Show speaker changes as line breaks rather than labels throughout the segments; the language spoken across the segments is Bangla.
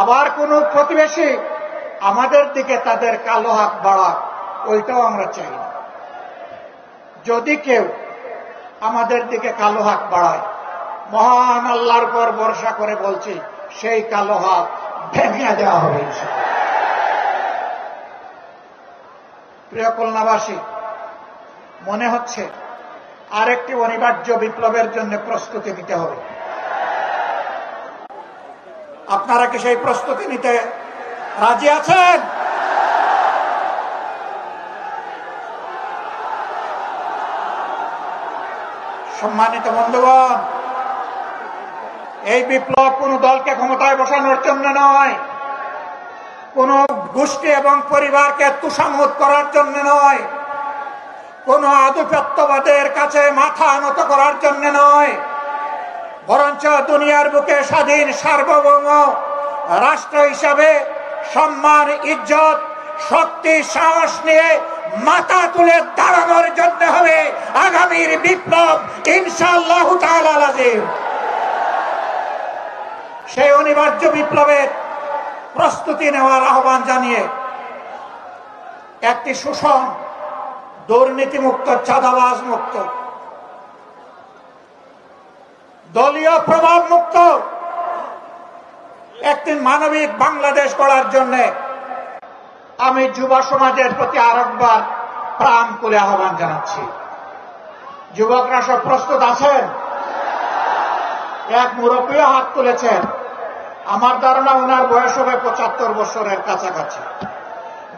আবার কোন প্রতিবেশী আমাদের দিকে তাদের কালো হাত বাড়াক, ওইটাও আমরা চাই না। যদি কেউ আমাদের দিকে কালো হাত বাড়ায়, মহান আল্লাহর উপর ভরসা করে বলছি, সেই কালো হাত ভেঙে দেওয়া হবে ইনশাআল্লাহ। প্রিয় খুলনাবাসী, মনে হচ্ছে আরেকটি অনিবার্য বিপ্লবের জন্য প্রস্তুতি নিতে হবে। আপনারা কি সেই প্রস্তুতি নিতে রাজি আছেন? সম্মানিত বন্ধুগণ, এই বিপ্লব কোন দলকে ক্ষমতায় বসানোর জন্য নয়, কোন গোষ্ঠী এবং পরিবারকে তুষামোদ করার জন্য নয়, কোন আধিপত্যবাদের কাছে মাথা নত করার জন্য নয়, বরঞ্চ দুনিয়ার বুকে স্বাধীন সার্বভৌম রাষ্ট্র হিসাবে সম্মান, ইজ্জত, শক্তি, সাহস নিয়ে মাথা তুলে দাঁড়ানোর জন্য হবে আগামীর বিপ্লব ইনশাআল্লাহ তাআলা লাজিম। সেই অনিবার্য বিপ্লবের প্রস্তুতি নেওয়ার আহ্বান জানিয়ে একটি সুষম, দুর্নীতিমুক্ত, চাঁদাবাজ মুক্ত, দলীয় প্রভাব মুক্ত একটি মানবিক বাংলাদেশ গড়ার জন্য আমি যুব সমাজের প্রতি আরেকবার প্রাণ খুলে আহ্বান জানাচ্ছি। যুবকরা সব প্রস্তুত আছেন? এক মুরব্বীও হাত তুলেছেন। আমার ধারণা ওনার বয়স হবে 75 বছরের কাছাকাছি।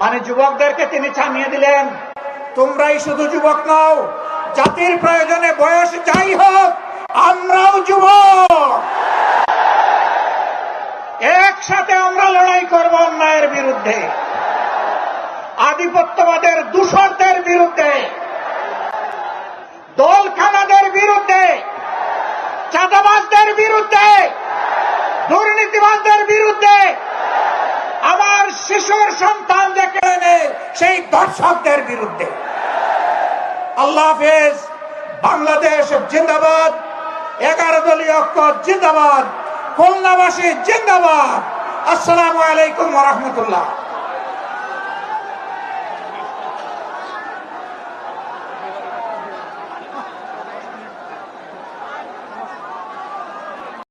মানে যুবকদেরকে তিনি জানিয়ে দিলেন, তোমরাই শুধু যুবক নও, জাতির প্রয়োজনে বয়স যাই হোক আমরাও যুবক। একসাথে আমরা লড়াই করব অন্যায়ের বিরুদ্ধে, আধিপত্যবাদের দূষরদের বিরুদ্ধে, দলখানাদের বিরুদ্ধে, চাঁদাবাজদের বিরুদ্ধে, দুর্নীতিবাজদের বিরুদ্ধে, আমার শিশুর সন্তান দেখে এনে সেই দর্শকদের বিরুদ্ধে। আল্লাহ হাফেজ। বাংলাদেশ জিন্দাবাদ। 11 দলীয় ঐক্য জিন্দাবাদ। খুলনাবাসী জিন্দাবাদ। আসসালামু আলাইকুম ওয়া রাহমাতুল্লাহ।